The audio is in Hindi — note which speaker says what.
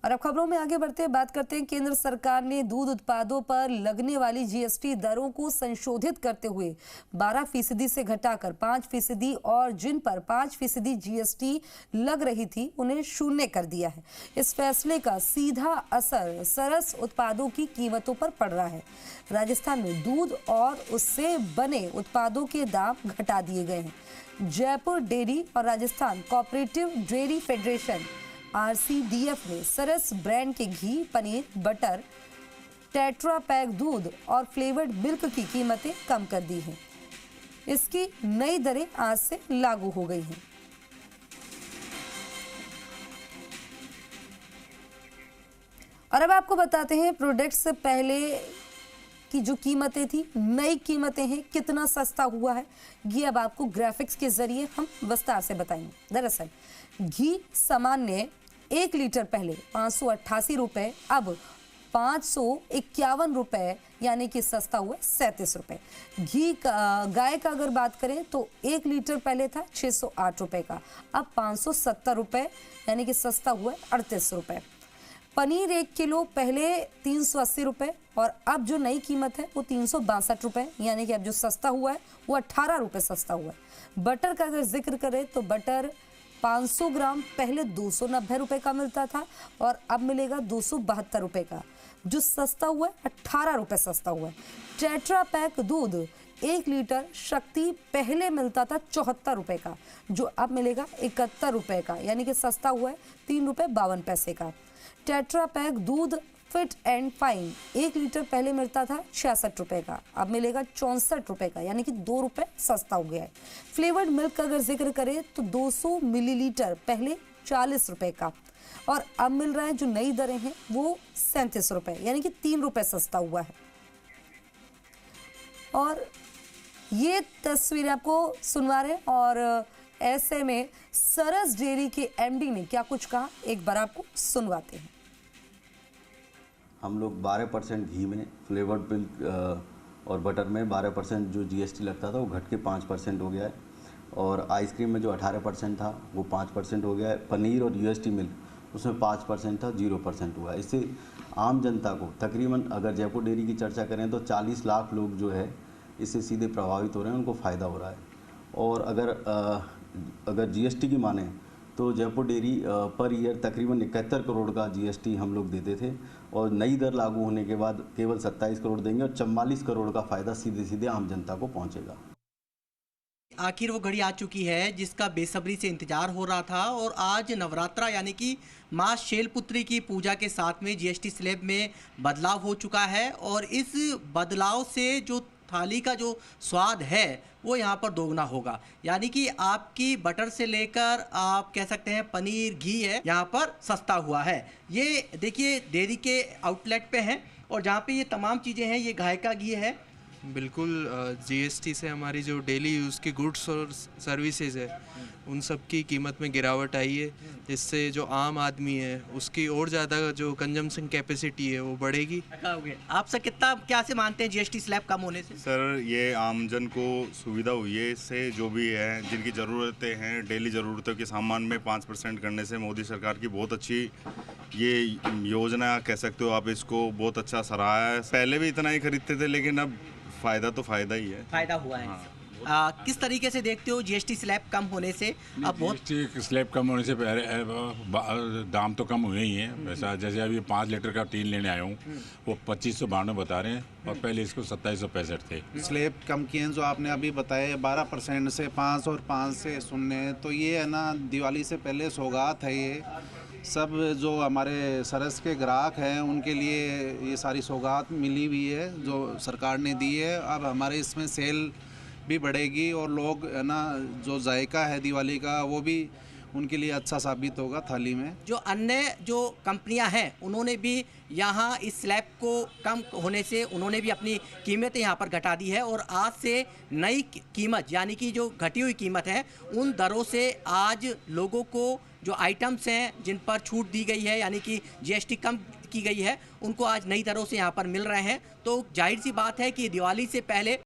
Speaker 1: और अब खबरों में आगे बढ़ते बात करते हैं। केंद्र सरकार ने दूध उत्पादों पर लगने वाली जीएसटी दरों को संशोधित करते हुए 12% से घटाकर 5% और जिन पर 5% जीएसटी लग रही थी उन्हें शून्य कर दिया है। इस फैसले का सीधा असर सरस उत्पादों की कीमतों पर पड़ रहा है। राजस्थान में दूध और उससे बने उत्पादों के दाम घटा दिए गए हैं। जयपुर डेयरी और Rajasthan cooperative dairy federation RCDF ने सरस ब्रांड के घी, पनीर, बटर, टेट्रा पैक दूध और फ्लेवर्ड मिल्क की कीमतें कम कर दी हैं। इसकी नई दरें आज से लागू हो गई हैं। और अब आपको बताते हैं प्रोडक्ट से पहले की जो कीमतें थी, नई कीमतें हैं, कितना सस्ता हुआ है, ये अब आपको ग्राफिक्स के जरिए हम विस्तार से बताएंगे। दरअसल घी सामान्य 1 लीटर पहले 588 रुपए, अब 551 रुपए, यानी कि सस्ता हुआ 37 रुपए। घी गाय का अगर बात करें तो 1 लीटर पहले था 608 रुपए का, अब 570 रुपए, यानी कि सस्ता हुआ 38 रुपए। पनीर 1 किलो पहले 380 रुपए और अब जो नई कीमत है वो 362 रुपए, यानी कि अब जो सस्ता हुआ है वो 18 रुपए सस्ता हुआ है। बटर का अगर जिक्र करें तो बटर 500 ग्राम पहले 290 रुपए का मिलता था और अब मिलेगा 272 रुपए का, जो सस्ता हुआ है 18 रुपए सस्ता हुआ है। टेट्रा पैक दूध 1 लीटर शक्ति पहले मिलता था 74 रुपए का, जो अब मिलेगा 71 रुपए का, यानी कि सस्ता हुआ है 3 रुपए 52 पैसे का। टेट्रा पैक दूध फिट एंड फाइन 1 लीटर पहले मिलता था 66 रुपए का, अब मिलेगा 64 रुपए का, यानी कि 2 रुपए सस्ता हो गया है। फ्लेवर्ड मिल्क का अगर जिक्र करें तो 200 मिलीलीटर पहले 40 रुपए का और अब मिल रहा है, जो नई दरें हैं वो 37 रुपए, यानी कि 3 रुपए सस्ता हुआ है। और ये तस्वीर आपको सुनवा रहे हैं और ऐसे में सरस डेयरी के MD ने क्या कुछ कहा, एक बार आपको सुनवाते हैं।
Speaker 2: हम लोग 12% घी में, फ्लेवर्ड मिल्क और बटर में 12% जो GST लगता था वो घट के 5% हो गया है और आइसक्रीम में जो 18% था वो 5% हो गया है। पनीर और UST मिल्क उसमें 5% था, 0% हुआ है। इससे आम जनता को तकरीबन, अगर जयपुर डेयरी की चर्चा करें तो 40 लाख लोग जो है इससे सीधे प्रभावित हो रहे हैं, उनको फ़ायदा हो रहा है। और अगर GST की माने तो जयपुर डेयरी पर ईयर तकरीबन 71 करोड़ का GST हम लोग देते थे और नई दर लागू होने के बाद केवल 27 करोड़ देंगे और 44 करोड़ का फ़ायदा सीधे सीधे आम जनता को पहुंचेगा।
Speaker 3: आखिर वो घड़ी आ चुकी है जिसका बेसब्री से इंतजार हो रहा था और आज नवरात्रा यानी कि माँ शैलपुत्री की पूजा के साथ में GST स्लैब में बदलाव हो चुका है और इस बदलाव से जो थाली का जो स्वाद है वो यहाँ पर दोगुना होगा। यानी कि आपकी बटर से लेकर आप कह सकते हैं पनीर, घी है, यहाँ पर सस्ता हुआ है। ये देखिए डेयरी के आउटलेट पे हैं और जहाँ पे ये तमाम चीज़ें हैं, ये गाय का घी है।
Speaker 4: बिल्कुल GST से हमारी जो डेली यूज़ की गुड्स और सर्विसेज है उन सब की कीमत में गिरावट आई है, जिससे जो आम आदमी है उसकी और ज़्यादा जो कंजम्पशन कैपेसिटी है वो बढ़ेगी।
Speaker 3: आप सर कितना क्या से मानते हैं GST स्लैब कम होने से?
Speaker 5: सर ये आमजन को सुविधा हुई है, इससे जो भी है जिनकी ज़रूरतें हैं, डेली ज़रूरतों के सामान में 5% करने से मोदी सरकार की बहुत अच्छी ये योजना कह सकते हो आप, इसको बहुत अच्छा सराहा है। पहले भी इतना ही खरीदते थे लेकिन अब फ़ायदा तो फ़ायदा ही है,
Speaker 3: फ़ायदा हुआ है।
Speaker 5: हाँ।
Speaker 3: किस तरीके से देखते हो GST स्लैब कम होने से? अब बहुत
Speaker 6: GST स्लैब कम होने से दाम तो कम हुए ही हैं। वैसा जैसे अभी 5 लीटर का टीन लेने आया हूँ वो 2592 बता रहे हैं और पहले इसको 2765 थे।
Speaker 7: स्लैब कम किए हैं जो आपने अभी बताया, 12% से 5 और 5 से 0, तो ये है ना दिवाली से पहले सौगात है। ये सब जो हमारे सरस के ग्राहक हैं उनके लिए ये सारी सौगात मिली हुई है जो सरकार ने दी है। अब हमारे इसमें सेल भी बढ़ेगी और लोग है ना, जो जायका है दिवाली का वो भी उनके लिए अच्छा साबित होगा थाली में।
Speaker 3: जो अन्य जो कंपनियां हैं उन्होंने भी यहाँ इस स्लैब को कम होने से उन्होंने भी अपनी कीमतें यहाँ पर घटा दी है और आज से नई कीमत यानी कि जो घटी हुई कीमत है उन दरों से आज लोगों को जो आइटम्स हैं जिन पर छूट दी गई है यानी कि GST कम की गई है उनको आज नई दरों से यहाँ पर मिल रहे हैं। तो जाहिर सी बात है कि दिवाली से पहले